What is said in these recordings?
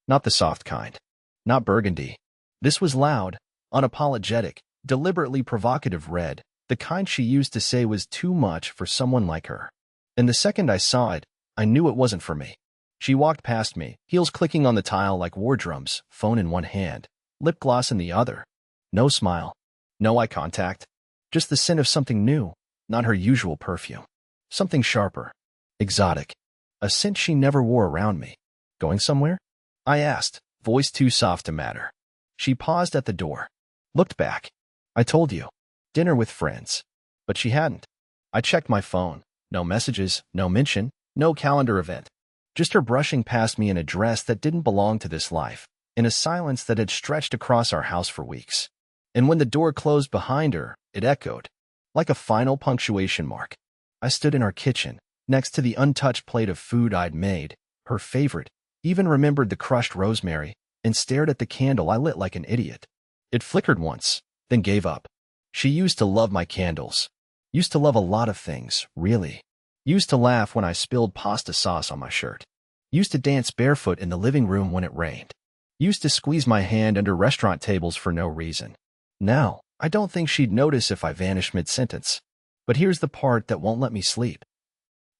Not the soft kind. Not burgundy. This was loud, unapologetic, deliberately provocative red, the kind she used to say was too much for someone like her. And the second I saw it, I knew it wasn't for me. She walked past me, heels clicking on the tile like war drums, phone in one hand, lip gloss in the other. No smile. No eye contact. Just the scent of something new, not her usual perfume. Something sharper. Exotic. A scent she never wore around me. Going somewhere? I asked, voice too soft to matter. She paused at the door. Looked back. I told you. Dinner with friends. But she hadn't. I checked my phone. No messages, no mention, no calendar event. Just her brushing past me in a dress that didn't belong to this life, in a silence that had stretched across our house for weeks. And when the door closed behind her, it echoed, like a final punctuation mark. I stood in our kitchen, next to the untouched plate of food I'd made, her favorite, even remembered the crushed rosemary, and stared at the candle I lit like an idiot. It flickered once, then gave up. She used to love my candles. Used to love a lot of things, really. Used to laugh when I spilled pasta sauce on my shirt. Used to dance barefoot in the living room when it rained. Used to squeeze my hand under restaurant tables for no reason. Now, I don't think she'd notice if I vanished mid-sentence. But here's the part that won't let me sleep.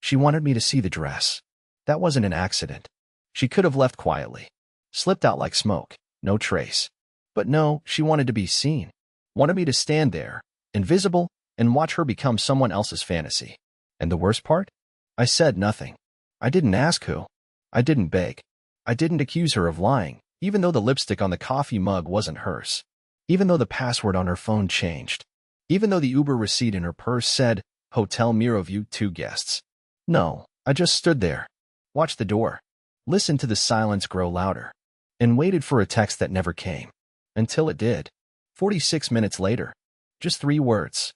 She wanted me to see the dress. That wasn't an accident. She could have left quietly. Slipped out like smoke, no trace. But no, she wanted to be seen. Wanted me to stand there, invisible, and watch her become someone else's fantasy. And the worst part? I said nothing. I didn't ask who. I didn't beg. I didn't accuse her of lying, even though the lipstick on the coffee mug wasn't hers. Even though the password on her phone changed. Even though the Uber receipt in her purse said, Hotel Miroview 2 guests. No, I just stood there, watched the door, listened to the silence grow louder, and waited for a text that never came. Until it did. 46 minutes later. Just 3 words.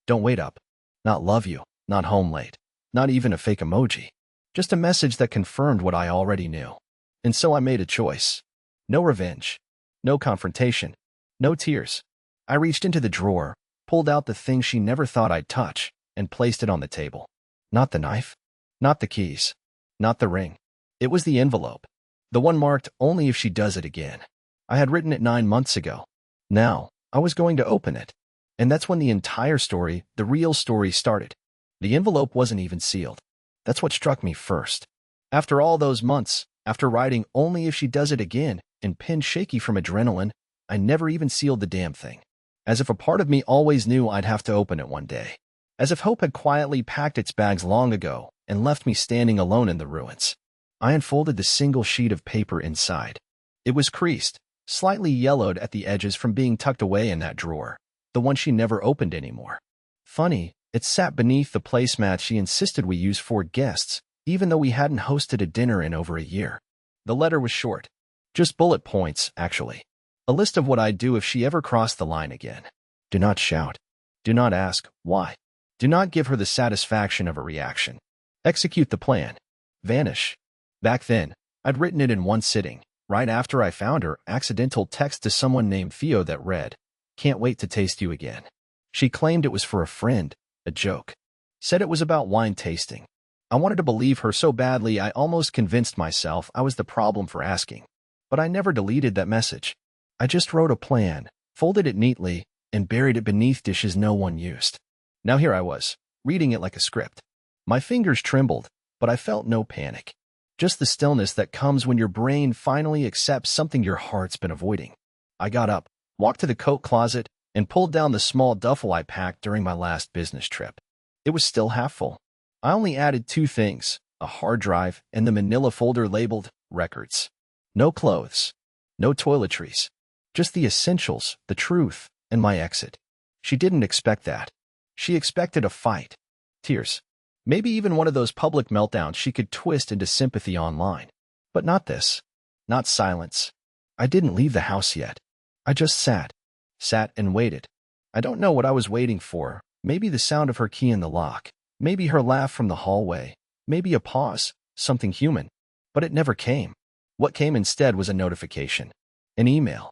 Don't wait up. Not love you. Not home late. Not even a fake emoji. Just a message that confirmed what I already knew. And so I made a choice. No revenge. No confrontation. No tears. I reached into the drawer, pulled out the thing she never thought I'd touch, and placed it on the table. Not the knife. Not the keys. Not the ring. It was the envelope. The one marked only if she does it again. I had written it 9 months ago. Now, I was going to open it. And that's when the entire story, the real story, started. The envelope wasn't even sealed. That's what struck me first. After all those months, after writing only if she does it again, and pen shaky from adrenaline, I never even sealed the damn thing. As if a part of me always knew I'd have to open it one day. As if hope had quietly packed its bags long ago and left me standing alone in the ruins. I unfolded the single sheet of paper inside. It was creased, slightly yellowed at the edges from being tucked away in that drawer, the one she never opened anymore. Funny, it sat beneath the placemat she insisted we use for guests, even though we hadn't hosted a dinner in over a year. The letter was short. Just bullet points, actually. A list of what I'd do if she ever crossed the line again. Do not shout. Do not ask, why? Do not give her the satisfaction of a reaction. Execute the plan. Vanish. Back then, I'd written it in one sitting, right after I found her accidental text to someone named Theo that read, "Can't wait to taste you again." She claimed it was for a friend, a joke. Said it was about wine tasting. I wanted to believe her so badly I almost convinced myself I was the problem for asking. But I never deleted that message. I just wrote a plan, folded it neatly, and buried it beneath dishes no one used. Now here I was, reading it like a script. My fingers trembled, but I felt no panic. Just the stillness that comes when your brain finally accepts something your heart's been avoiding. I got up, walked to the coat closet, and pulled down the small duffel I packed during my last business trip. It was still half full. I only added 2 things, a hard drive and the manila folder labeled records. No clothes. No toiletries. Just the essentials, the truth, and my exit. She didn't expect that. She expected a fight. Tears. Maybe even one of those public meltdowns she could twist into sympathy online. But not this. Not silence. I didn't leave the house yet. I just sat. Sat and waited. I don't know what I was waiting for. Maybe the sound of her key in the lock. Maybe her laugh from the hallway. Maybe a pause. Something human. But it never came. What came instead was a notification. An email.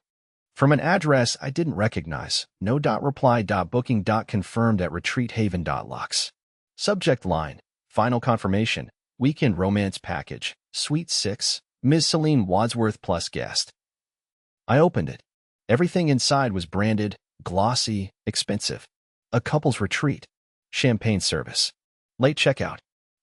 From an address I didn't recognize. No.reply.booking.confirmed at retreathaven.lux. Subject line, final confirmation, weekend romance package, Suite 6, Ms. Celine Wadsworth plus guest. I opened it. Everything inside was branded, glossy, expensive. A couple's retreat. Champagne service. Late checkout.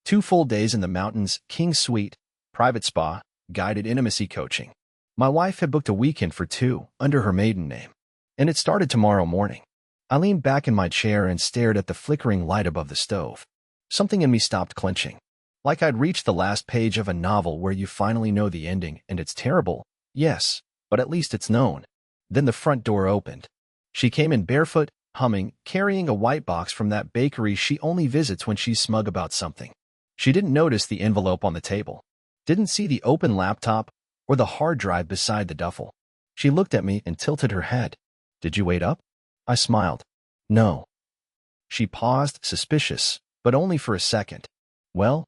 2 full days in the mountains, king suite, private spa, guided intimacy coaching. My wife had booked a weekend for 2 under her maiden name. And it started tomorrow morning. I leaned back in my chair and stared at the flickering light above the stove. Something in me stopped clenching. Like I'd reached the last page of a novel where you finally know the ending and it's terrible. Yes, but at least it's known. Then the front door opened. She came in barefoot, humming, carrying a white box from that bakery she only visits when she's smug about something. She didn't notice the envelope on the table, didn't see the open laptop or the hard drive beside the duffel. She looked at me and tilted her head. Did you wait up? I smiled. No. She paused, suspicious, but only for a second. Well,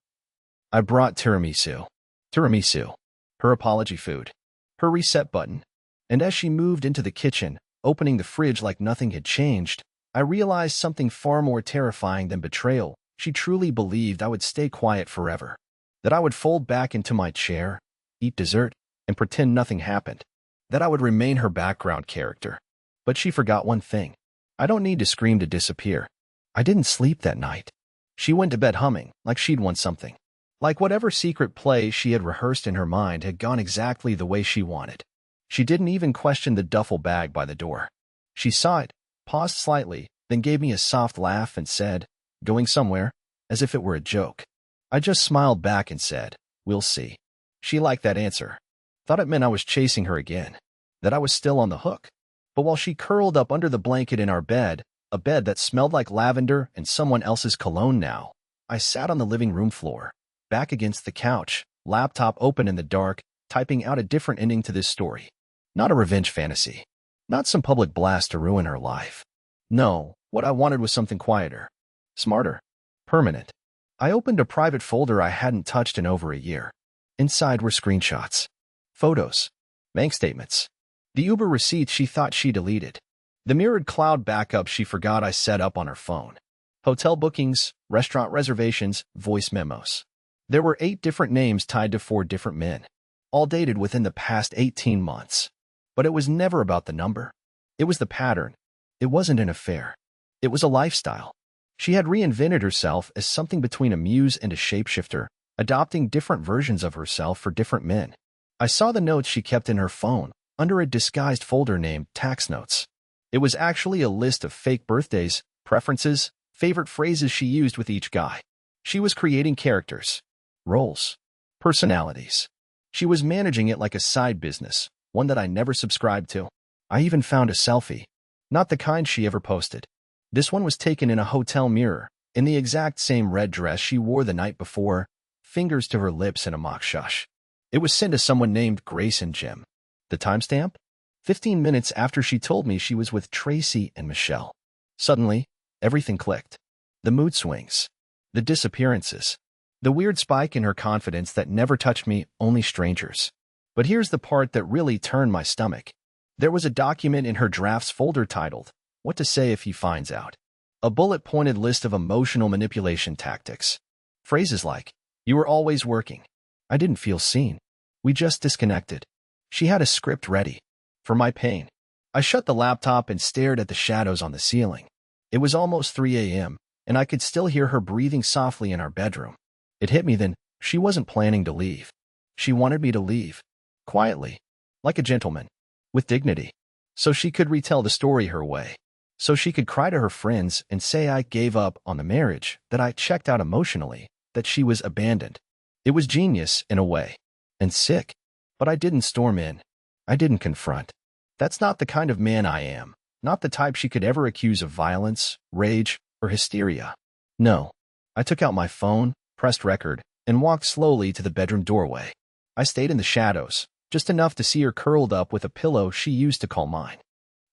I brought tiramisu. Tiramisu. Her apology food. Her reset button. And as she moved into the kitchen, opening the fridge like nothing had changed, I realized something far more terrifying than betrayal. She truly believed I would stay quiet forever. That I would fold back into my chair, eat dessert, and pretend nothing happened. That I would remain her background character. But she forgot one thing. I don't need to scream to disappear. I didn't sleep that night. She went to bed humming, like she'd won something. Like whatever secret play she had rehearsed in her mind had gone exactly the way she wanted. She didn't even question the duffel bag by the door. She saw it, paused slightly, then gave me a soft laugh and said, "Going somewhere?" as if it were a joke. I just smiled back and said, "We'll see." She liked that answer. Thought it meant I was chasing her again, that I was still on the hook. But while she curled up under the blanket in our bed, a bed that smelled like lavender and someone else's cologne now, I sat on the living room floor, back against the couch, laptop open in the dark, typing out a different ending to this story. Not a revenge fantasy. Not some public blast to ruin her life. No, what I wanted was something quieter. Smarter. Permanent. I opened a private folder I hadn't touched in over a year. Inside were screenshots. Photos. Bank statements. The Uber receipts she thought she deleted. The mirrored cloud backup she forgot I set up on her phone. Hotel bookings, restaurant reservations, voice memos. There were 8 different names tied to 4 different men, all dated within the past 18 months. But it was never about the number. It was the pattern. It wasn't an affair. It was a lifestyle. She had reinvented herself as something between a muse and a shapeshifter, adopting different versions of herself for different men. I saw the notes she kept in her phone, under a disguised folder named Tax Notes. It was actually a list of fake birthdays, preferences, favorite phrases she used with each guy. She was creating characters, roles, personalities. She was managing it like a side business, one that I never subscribed to. I even found a selfie. Not the kind she ever posted. This one was taken in a hotel mirror, in the exact same red dress she wore the night before, fingers to her lips in a mock shush. It was sent to someone named Grace and Jim. The timestamp? 15 minutes after she told me she was with Tracy and Michelle. Suddenly, everything clicked. The mood swings. The disappearances. The weird spike in her confidence that never touched me, only strangers. But here's the part that really turned my stomach. There was a document in her drafts folder titled, "What to Say If He Finds Out." A bullet-pointed list of emotional manipulation tactics. Phrases like, "You were always working. I didn't feel seen. We just disconnected." She had a script ready. For my pain. I shut the laptop and stared at the shadows on the ceiling. It was almost 3 a.m., and I could still hear her breathing softly in our bedroom. It hit me then, she wasn't planning to leave. She wanted me to leave. Quietly. Like a gentleman. With dignity. So she could retell the story her way. So she could cry to her friends and say I gave up on the marriage, that I checked out emotionally, that she was abandoned. It was genius, in a way. And sick. But I didn't storm in. I didn't confront. That's not the kind of man I am. Not the type she could ever accuse of violence, rage, or hysteria. No. I took out my phone, pressed record, and walked slowly to the bedroom doorway. I stayed in the shadows, just enough to see her curled up with a pillow she used to call mine.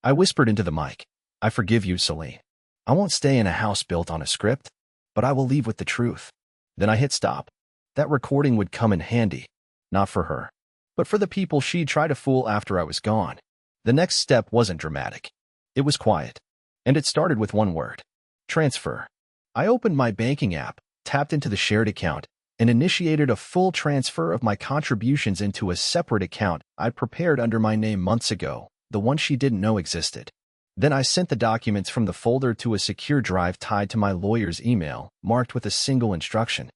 I whispered into the mic, "I forgive you, Celine. I won't stay in a house built on a script, but I will leave with the truth." Then I hit stop. That recording would come in handy. Not for her, but for the people she'd try to fool after I was gone. The next step wasn't dramatic. It was quiet. And it started with one word. Transfer. I opened my banking app, tapped into the shared account, and initiated a full transfer of my contributions into a separate account I'd prepared under my name months ago, the one she didn't know existed. Then I sent the documents from the folder to a secure drive tied to my lawyer's email, marked with a single instruction.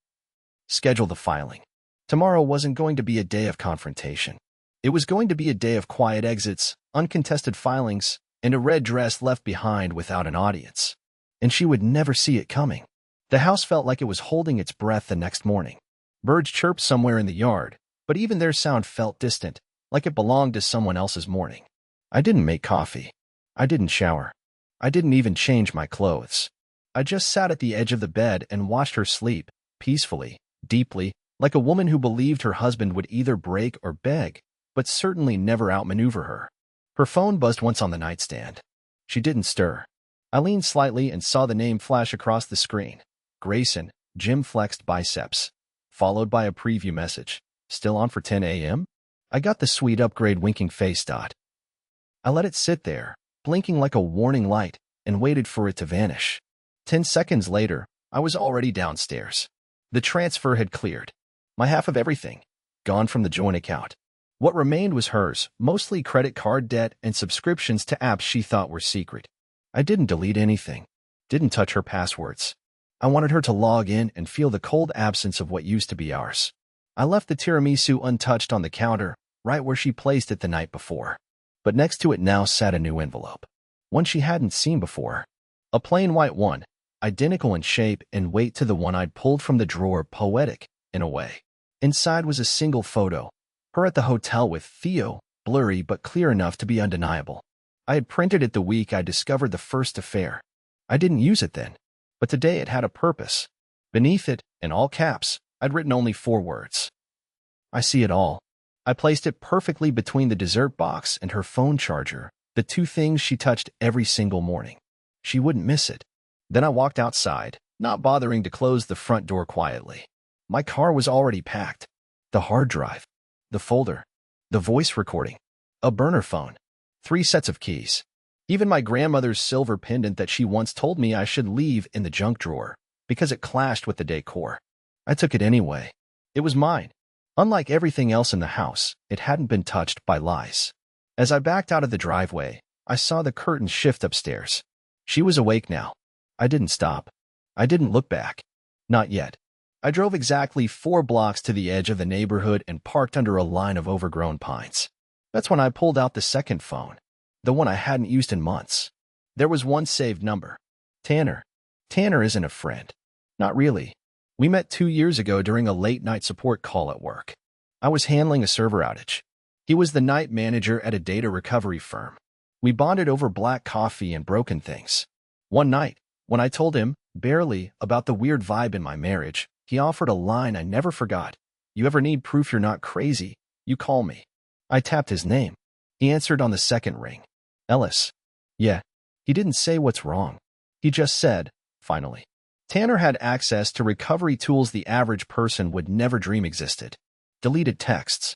Schedule the filing. Tomorrow wasn't going to be a day of confrontation. It was going to be a day of quiet exits, uncontested filings, and a red dress left behind without an audience. And she would never see it coming. The house felt like it was holding its breath the next morning. Birds chirped somewhere in the yard, but even their sound felt distant, like it belonged to someone else's morning. I didn't make coffee. I didn't shower. I didn't even change my clothes. I just sat at the edge of the bed and watched her sleep, peacefully, deeply, like a woman who believed her husband would either break or beg, but certainly never outmaneuver her. Her phone buzzed once on the nightstand. She didn't stir. I leaned slightly and saw the name flash across the screen. Grayson, Jim flexed biceps, followed by a preview message. Still on for 10 a.m.? I got the sweet upgrade winking face dot. I let it sit there, blinking like a warning light, and waited for it to vanish. 10 seconds later, I was already downstairs. The transfer had cleared. My half of everything, gone from the joint account. What remained was hers, mostly credit card debt and subscriptions to apps she thought were secret. I didn't delete anything, didn't touch her passwords. I wanted her to log in and feel the cold absence of what used to be ours. I left the tiramisu untouched on the counter, right where she placed it the night before. But next to it now sat a new envelope. One she hadn't seen before. A plain white one, identical in shape and weight to the one I'd pulled from the drawer, poetic, in a way. Inside was a single photo, her at the hotel with Theo, blurry but clear enough to be undeniable. I had printed it the week I discovered the first affair. I didn't use it then, but today it had a purpose. Beneath it, in all caps, I'd written only 4 words. I see it all. I placed it perfectly between the dessert box and her phone charger, the 2 things she touched every single morning. She wouldn't miss it. Then I walked outside, not bothering to close the front door quietly. My car was already packed. The hard drive, the folder, the voice recording, a burner phone, 3 sets of keys. Even my grandmother's silver pendant that she once told me I should leave in the junk drawer because it clashed with the decor. I took it anyway. It was mine. Unlike everything else in the house, it hadn't been touched by lies. As I backed out of the driveway, I saw the curtains shift upstairs. She was awake now. I didn't stop. I didn't look back. Not yet. I drove exactly 4 blocks to the edge of the neighborhood and parked under a line of overgrown pines. That's when I pulled out the second phone, the one I hadn't used in months. There was one saved number. Tanner. Tanner isn't a friend. Not really. We met 2 years ago during a late-night support call at work. I was handling a server outage. He was the night manager at a data recovery firm. We bonded over black coffee and broken things. One night, when I told him, barely, about the weird vibe in my marriage, he offered a line I never forgot. You ever need proof you're not crazy, you call me. I tapped his name. He answered on the second ring. Ellis. Yeah. He didn't say what's wrong. He just said, finally. Tanner had access to recovery tools the average person would never dream existed. Deleted texts.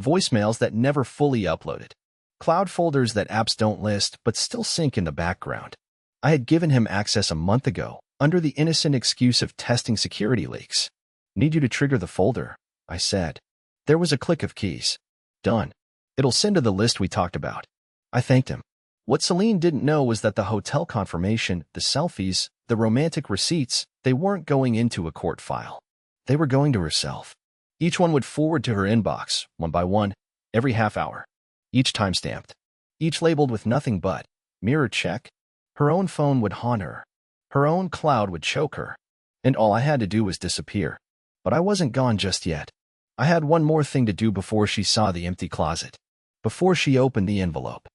Voicemails that never fully uploaded. Cloud folders that apps don't list but still sync in the background. I had given him access a month ago, under the innocent excuse of testing security leaks. Need you to trigger the folder, I said. There was a click of keys. Done. It'll send to the list we talked about. I thanked him. What Celine didn't know was that the hotel confirmation, the selfies, the romantic receipts, they weren't going into a court file. They were going to herself. Each one would forward to her inbox, one by one, every half hour. Each timestamped. Each labeled with nothing but, mirror check. Her own phone would haunt her. Her own cloud would choke her. And all I had to do was disappear. But I wasn't gone just yet. I had one more thing to do before she saw the empty closet. Before she opened the envelope.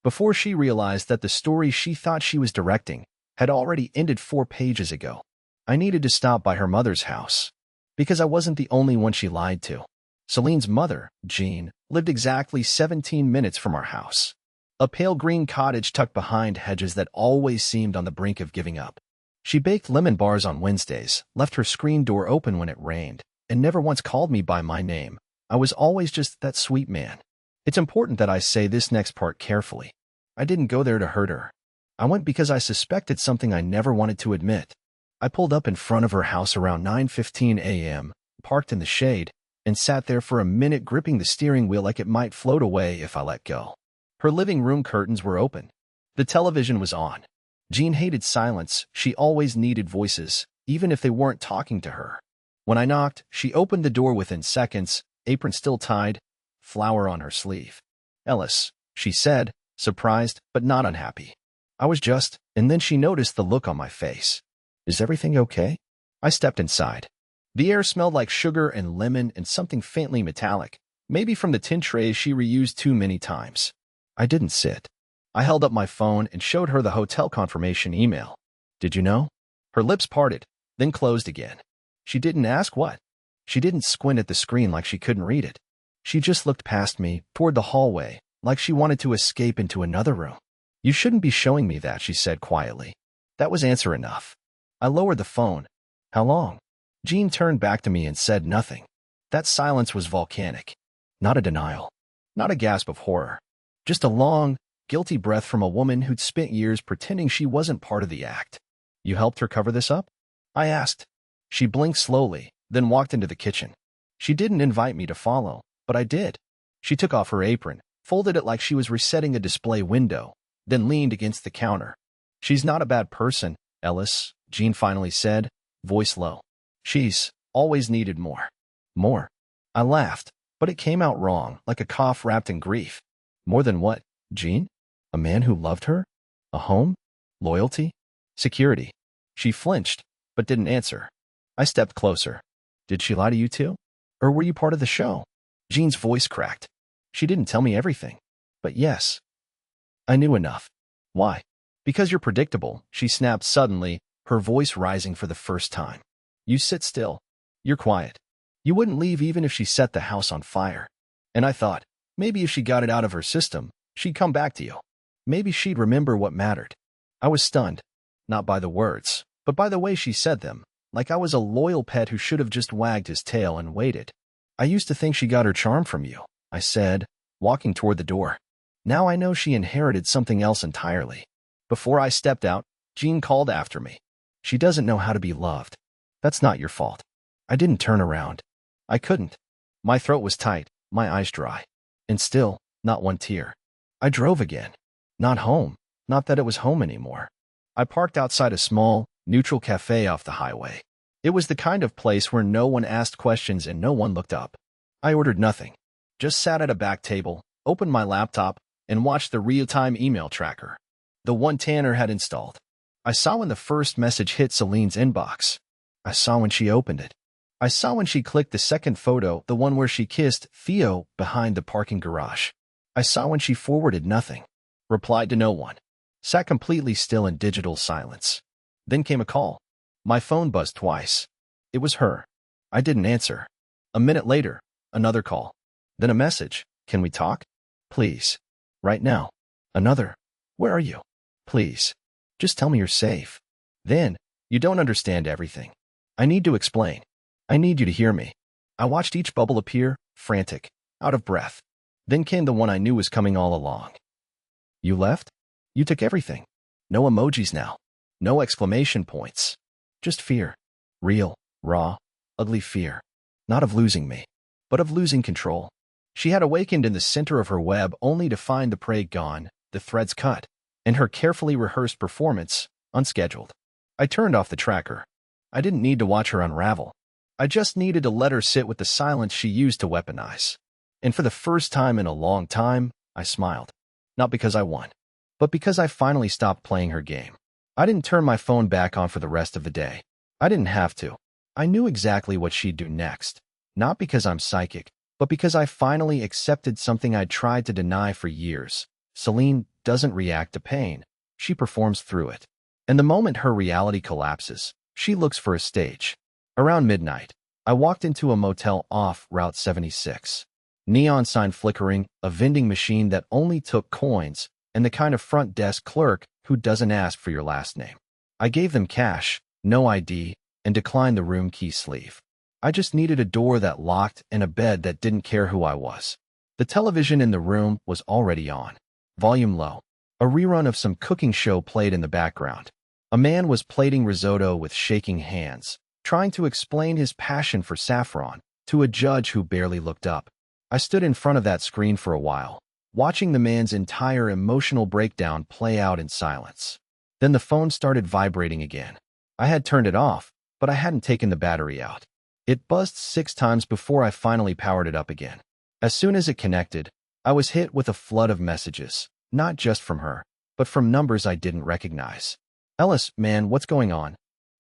Before she realized that the story she thought she was directing had already ended 4 pages ago. I needed to stop by her mother's house. Because I wasn't the only one she lied to. Celine's mother, Jean, lived exactly 17 minutes from our house. A pale green cottage tucked behind hedges that always seemed on the brink of giving up. She baked lemon bars on Wednesdays, left her screen door open when it rained, and never once called me by my name. I was always just that sweet man. It's important that I say this next part carefully. I didn't go there to hurt her. I went because I suspected something I never wanted to admit. I pulled up in front of her house around 9:15 a.m., parked in the shade, and sat there for a minute gripping the steering wheel like it might float away if I let go. Her living room curtains were open. The television was on. Jean hated silence. She always needed voices, even if they weren't talking to her. When I knocked, she opened the door within seconds, apron still tied, flower on her sleeve. "Ellis," she said, surprised but not unhappy. And then she noticed the look on my face. "Is everything okay?" I stepped inside. The air smelled like sugar and lemon and something faintly metallic, maybe from the tin trays she reused too many times. I didn't sit. I held up my phone and showed her the hotel confirmation email. "Did you know?" Her lips parted, then closed again. She didn't ask what. She didn't squint at the screen like she couldn't read it. She just looked past me, toward the hallway, like she wanted to escape into another room. "You shouldn't be showing me that," she said quietly. That was answer enough. I lowered the phone. "How long?" Jean turned back to me and said nothing. That silence was volcanic. Not a denial. Not a gasp of horror. Just a long, guilty breath from a woman who'd spent years pretending she wasn't part of the act. "You helped her cover this up?" I asked. She blinked slowly, then walked into the kitchen. She didn't invite me to follow, but I did. She took off her apron, folded it like she was resetting a display window, then leaned against the counter. "She's not a bad person, Ellis," Jean finally said, voice low. "She's always needed more." More. I laughed, but it came out wrong, like a cough wrapped in grief. "More than what, Jean? A man who loved her? A home? Loyalty? Security?" She flinched, but didn't answer. I stepped closer. "Did she lie to you too? Or were you part of the show?" Jean's voice cracked. "She didn't tell me everything. But yes, I knew enough." "Why?" "Because you're predictable," she snapped suddenly, her voice rising for the first time. "You sit still. You're quiet. You wouldn't leave even if she set the house on fire." And I thought, maybe if she got it out of her system, she'd come back to you. Maybe she'd remember what mattered. I was stunned, not by the words, but by the way she said them, like I was a loyal pet who should have just wagged his tail and waited. "I used to think she got her charm from you," I said, walking toward the door. "Now I know she inherited something else entirely." Before I stepped out, Jean called after me. "She doesn't know how to be loved. That's not your fault." I didn't turn around. I couldn't. My throat was tight, my eyes dry. And still, not one tear. I drove again. Not home. Not that it was home anymore. I parked outside a small, neutral cafe off the highway. It was the kind of place where no one asked questions and no one looked up. I ordered nothing. Just sat at a back table, opened my laptop, and watched the real-time email tracker. The one Tanner had installed. I saw when the first message hit Celine's inbox. I saw when she opened it. I saw when she clicked the second photo, the one where she kissed Theo behind the parking garage. I saw when she forwarded nothing, replied to no one, sat completely still in digital silence. Then came a call. My phone buzzed twice. It was her. I didn't answer. A minute later, another call. Then a message. "Can we talk? Please. Right now." Another. "Where are you? Please. Just tell me you're safe." Then, "You don't understand everything. I need to explain. I need you to hear me." I watched each bubble appear, frantic, out of breath. Then came the one I knew was coming all along. "You left? You took everything. No emojis now. No exclamation points. Just fear. Real, raw, ugly fear. Not of losing me, but of losing control." She had awakened in the center of her web only to find the prey gone, the threads cut, and her carefully rehearsed performance unscheduled. I turned off the tracker. I didn't need to watch her unravel. I just needed to let her sit with the silence she used to weaponize. And for the first time in a long time, I smiled. Not because I won, but because I finally stopped playing her game. I didn't turn my phone back on for the rest of the day. I didn't have to. I knew exactly what she'd do next. Not because I'm psychic, but because I finally accepted something I'd tried to deny for years. Celine doesn't react to pain. She performs through it. And the moment her reality collapses, she looks for a stage. Around midnight, I walked into a motel off Route 76. Neon sign flickering, a vending machine that only took coins, and the kind of front desk clerk who doesn't ask for your last name. I gave them cash, no ID, and declined the room key sleeve. I just needed a door that locked and a bed that didn't care who I was. The television in the room was already on. Volume low. A rerun of some cooking show played in the background. A man was plating risotto with shaking hands. trying to explain his passion for saffron to a judge who barely looked up. I stood in front of that screen for a while, watching the man's entire emotional breakdown play out in silence. Then the phone started vibrating again. I had turned it off, but I hadn't taken the battery out. It buzzed 6 times before I finally powered it up again. As soon as it connected, I was hit with a flood of messages, not just from her, but from numbers I didn't recognize. Ellis, man, what's going on?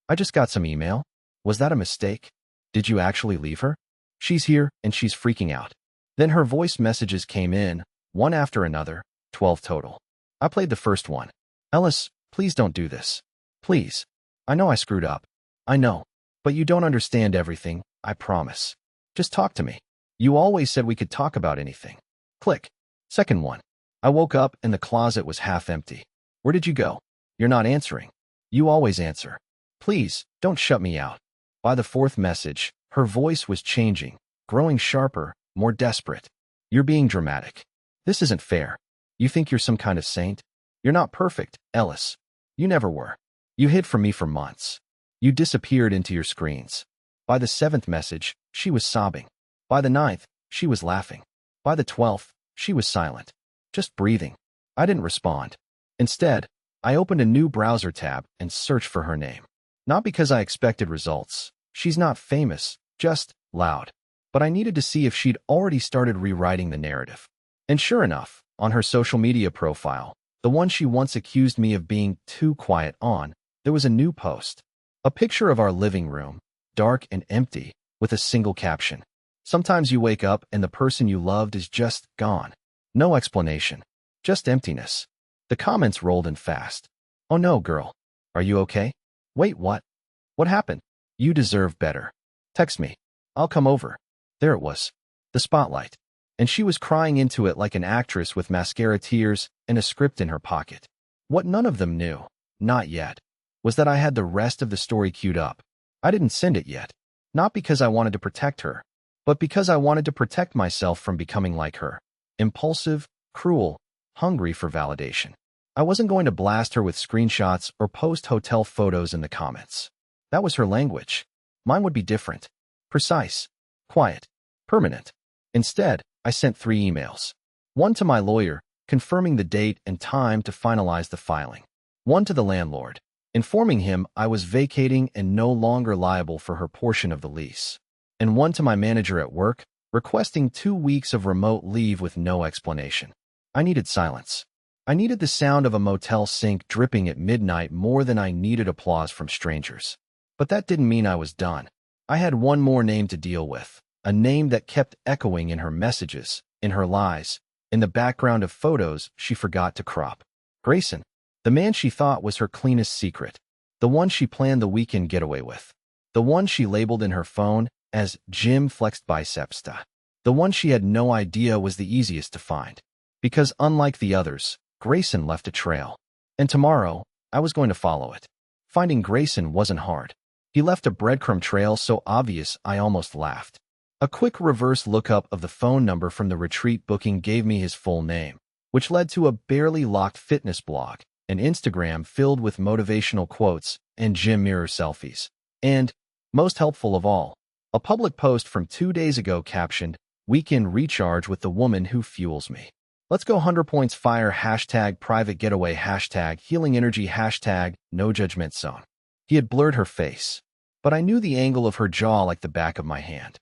I just got some email. Was that a mistake? Did you actually leave her? She's here, and she's freaking out. Then her voice messages came in, one after another, 12 total. I played the first one. Ellis, please don't do this. Please. I know I screwed up. I know. But you don't understand everything, I promise. Just talk to me. You always said we could talk about anything. Click. Second one. I woke up and the closet was half empty. Where did you go? You're not answering. You always answer. Please, don't shut me out. By the fourth message, her voice was changing, growing sharper, more desperate. You're being dramatic. This isn't fair. You think you're some kind of saint? You're not perfect, Ellis. You never were. You hid from me for months. You disappeared into your screens. By the 7th message, she was sobbing. By the 9th, she was laughing. By the 12th, she was silent, just breathing. I didn't respond. Instead, I opened a new browser tab and searched for her name. Not because I expected results. She's not famous, just loud. But I needed to see if she'd already started rewriting the narrative. And sure enough, on her social media profile, the one she once accused me of being too quiet on, there was a new post. A picture of our living room, dark and empty, with a single caption. Sometimes you wake up and the person you loved is just gone. No explanation. Just emptiness. The comments rolled in fast. Oh no, girl. Are you okay? Wait, what? What happened? You deserve better. Text me. I'll come over. There it was. The spotlight. And she was crying into it like an actress with mascara tears and a script in her pocket. What none of them knew, not yet, was that I had the rest of the story queued up. I didn't send it yet. Not because I wanted to protect her, but because I wanted to protect myself from becoming like her. Impulsive, cruel, hungry for validation. I wasn't going to blast her with screenshots or post hotel photos in the comments. That was her language. Mine would be different. Precise. Quiet. Permanent. Instead, I sent 3 emails. One to my lawyer, confirming the date and time to finalize the filing. One to the landlord, informing him I was vacating and no longer liable for her portion of the lease. And one to my manager at work, requesting 2 weeks of remote leave with no explanation. I needed silence. I needed the sound of a motel sink dripping at midnight more than I needed applause from strangers. But that didn't mean I was done. I had one more name to deal with, a name that kept echoing in her messages, in her lies, in the background of photos she forgot to crop. Grayson, the man she thought was her cleanest secret, the one she planned the weekend getaway with, the one she labeled in her phone as Jim Flexed Biceps, the one she had no idea was the easiest to find. Because unlike the others, Grayson left a trail. And tomorrow, I was going to follow it. Finding Grayson wasn't hard. He left a breadcrumb trail so obvious I almost laughed. A quick reverse lookup of the phone number from the retreat booking gave me his full name, which led to a barely locked fitness blog, an Instagram filled with motivational quotes and gym mirror selfies. And, most helpful of all, a public post from 2 days ago captioned, "Weekend recharge with the woman who fuels me. Let's go 100 points fire hashtag private getaway hashtag healing energy hashtag no judgment zone." He had blurred her face, but I knew the angle of her jaw like the back of my hand.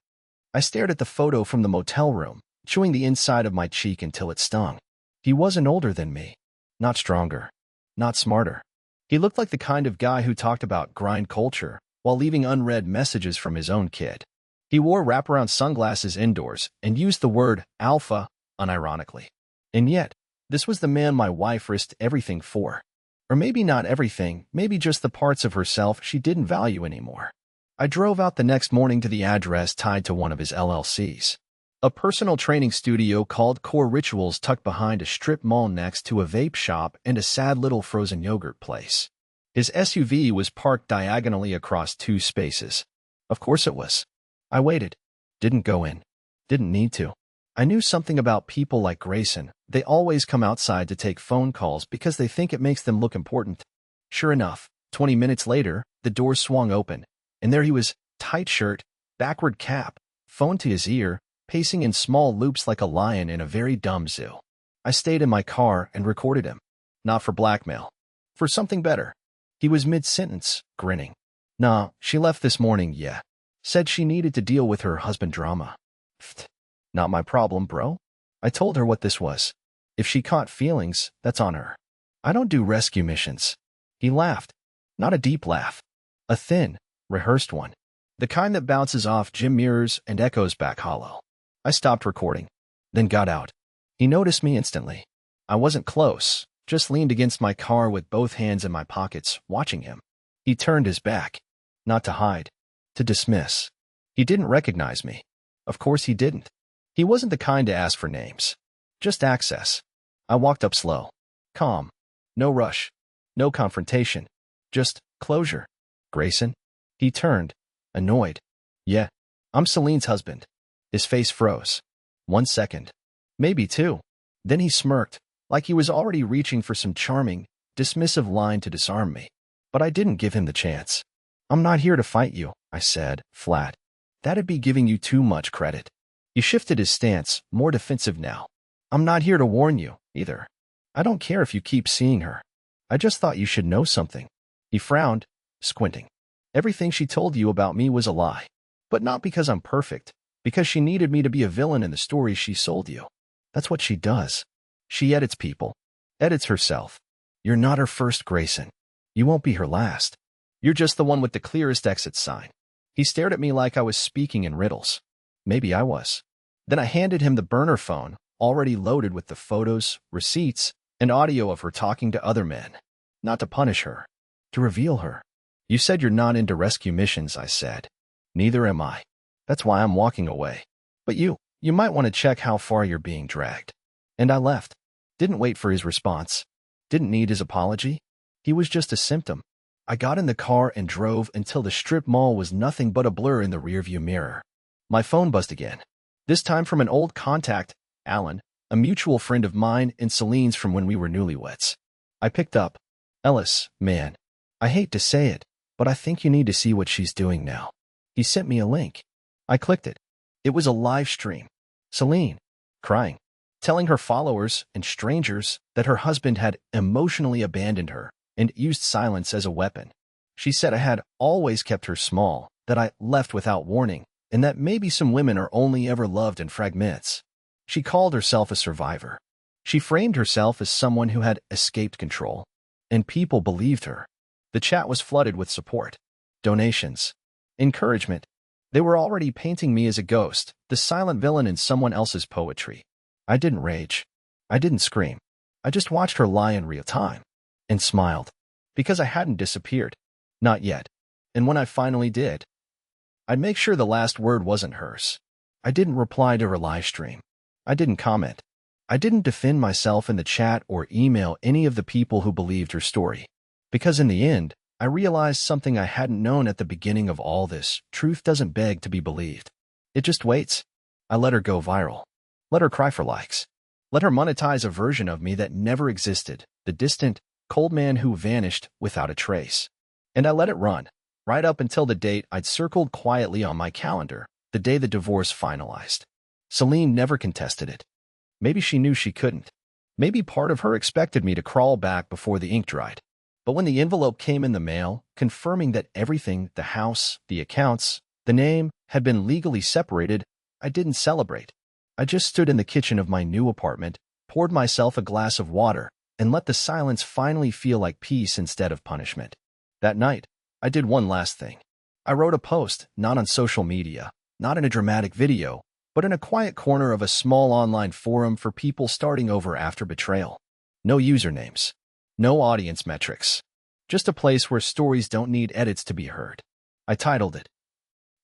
I stared at the photo from the motel room, chewing the inside of my cheek until it stung. He wasn't older than me, not stronger, not smarter. He looked like the kind of guy who talked about grind culture while leaving unread messages from his own kid. He wore wraparound sunglasses indoors and used the word alpha unironically. And yet, this was the man my wife risked everything for. Or maybe not everything, maybe just the parts of herself she didn't value anymore. I drove out the next morning to the address tied to one of his LLCs. A personal training studio called Core Rituals tucked behind a strip mall next to a vape shop and a sad little frozen yogurt place. His SUV was parked diagonally across 2 spaces. Of course it was. I waited. Didn't go in. Didn't need to. I knew something about people like Grayson. They always come outside to take phone calls because they think it makes them look important. Sure enough, 20 minutes later, the door swung open, And there he was, tight shirt, backward cap, phone to his ear, pacing in small loops like a lion in a very dumb zoo. I stayed in my car and recorded him. Not for blackmail. For something better. He was mid-sentence, grinning. Nah, she left this morning, yeah. Said she needed to deal with her husband drama. Pfft. Not my problem, bro. I told her what this was. If she caught feelings, that's on her. I don't do rescue missions. He laughed. Not a deep laugh. A thin, rehearsed one. The kind that bounces off gym mirrors and echoes back hollow. I stopped recording, then got out. He noticed me instantly. I wasn't close, just leaned against my car with both hands in my pockets, watching him. He turned his back. Not to hide. To dismiss. He didn't recognize me. Of course he didn't. He wasn't the kind to ask for names. Just access. I walked up slow. Calm. No rush. No confrontation. Just closure. Grayson? He turned. Annoyed. Yeah. I'm Celine's husband. His face froze. 1 second. Maybe 2. Then he smirked, like he was already reaching for some charming, dismissive line to disarm me. But I didn't give him the chance. I'm not here to fight you, I said, flat. That'd be giving you too much credit. He shifted his stance, more defensive now. I'm not here to warn you, either. I don't care if you keep seeing her. I just thought you should know something. He frowned, squinting. Everything she told you about me was a lie. But not because I'm perfect, because she needed me to be a villain in the story she sold you. That's what she does. She edits people. Edits herself. You're not her first, Grayson. You won't be her last. You're just the one with the clearest exit sign. He stared at me like I was speaking in riddles. Maybe I was. Then I handed him the burner phone, already loaded with the photos, receipts, and audio of her talking to other men. Not to punish her. To reveal her. You said you're not into rescue missions, I said. Neither am I. That's why I'm walking away. But you might want to check how far you're being dragged. And I left. Didn't wait for his response. Didn't need his apology. He was just a symptom. I got in the car and drove until the strip mall was nothing but a blur in the rearview mirror. My phone buzzed again. This time from an old contact, Alan, a mutual friend of mine and Celine's from when we were newlyweds. I picked up. Ellis, man. I hate to say it, but I think you need to see what she's doing now. He sent me a link. I clicked it. It was a live stream. Celine, crying, telling her followers and strangers that her husband had emotionally abandoned her and used silence as a weapon. She said I had always kept her small, that I left without warning, and that maybe some women are only ever loved in fragments. She called herself a survivor. She framed herself as someone who had escaped control, and people believed her. The chat was flooded with support, donations, encouragement. They were already painting me as a ghost, the silent villain in someone else's poetry. I didn't rage. I didn't scream. I just watched her lie in real time. And smiled. Because I hadn't disappeared. Not yet. And when I finally did, I'd make sure the last word wasn't hers. I didn't reply to her live stream. I didn't comment. I didn't defend myself in the chat or email any of the people who believed her story. Because in the end, I realized something I hadn't known at the beginning of all this. Truth doesn't beg to be believed. It just waits. I let her go viral. Let her cry for likes. Let her monetize a version of me that never existed, the distant, cold man who vanished without a trace. And I let it run, right up until the date I'd circled quietly on my calendar, the day the divorce finalized. Celine never contested it. Maybe she knew she couldn't. Maybe part of her expected me to crawl back before the ink dried. But when the envelope came in the mail, confirming that everything, the house, the accounts, the name, had been legally separated, I didn't celebrate. I just stood in the kitchen of my new apartment, poured myself a glass of water, and let the silence finally feel like peace instead of punishment. That night, I did one last thing. I wrote a post, not on social media, not in a dramatic video, but in a quiet corner of a small online forum for people starting over after betrayal. No usernames. No audience metrics. Just a place where stories don't need edits to be heard. I titled it,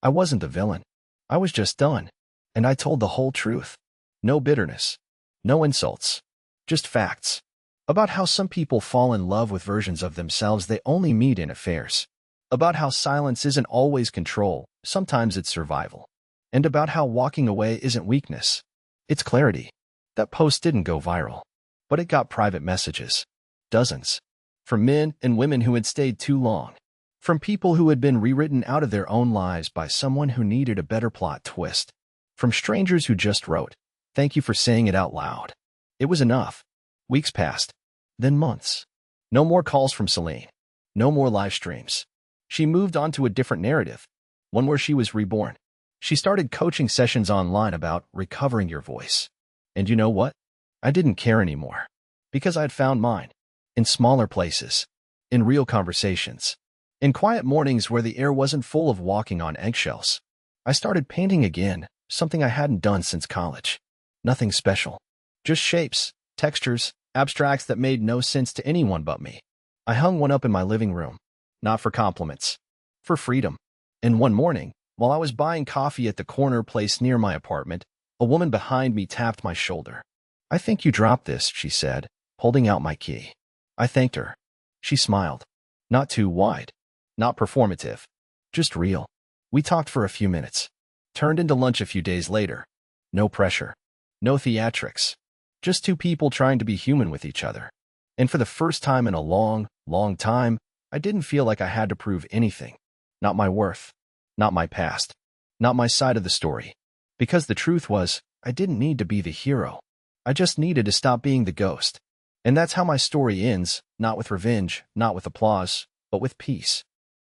I wasn't the villain. I was just done. And I told the whole truth. No bitterness. No insults. Just facts. About how some people fall in love with versions of themselves they only meet in affairs. About how silence isn't always control, sometimes it's survival. And about how walking away isn't weakness. It's clarity. That post didn't go viral. But it got private messages. Dozens. From men and women who had stayed too long. From people who had been rewritten out of their own lives by someone who needed a better plot twist. From strangers who just wrote, "Thank you for saying it out loud." It was enough. Weeks passed. Then months. No more calls from Celine. No more live streams. She moved on to a different narrative, one where she was reborn. She started coaching sessions online about recovering your voice. And you know what? I didn't care anymore. Because I had found mine. In smaller places. In real conversations. In quiet mornings where the air wasn't full of walking on eggshells. I started painting again, something I hadn't done since college. Nothing special. Just shapes, textures, abstracts that made no sense to anyone but me. I hung one up in my living room. Not for compliments. For freedom. And one morning, while I was buying coffee at the corner place near my apartment, a woman behind me tapped my shoulder. "I think you dropped this," she said, holding out my key. I thanked her. She smiled. Not too wide. Not performative. Just real. We talked for a few minutes. Turned into lunch a few days later. No pressure. No theatrics. Just two people trying to be human with each other. And for the first time in a long, long time, I didn't feel like I had to prove anything. Not my worth. Not my past. Not my side of the story. Because the truth was, I didn't need to be the hero. I just needed to stop being the ghost. And that's how my story ends, not with revenge, not with applause, but with peace.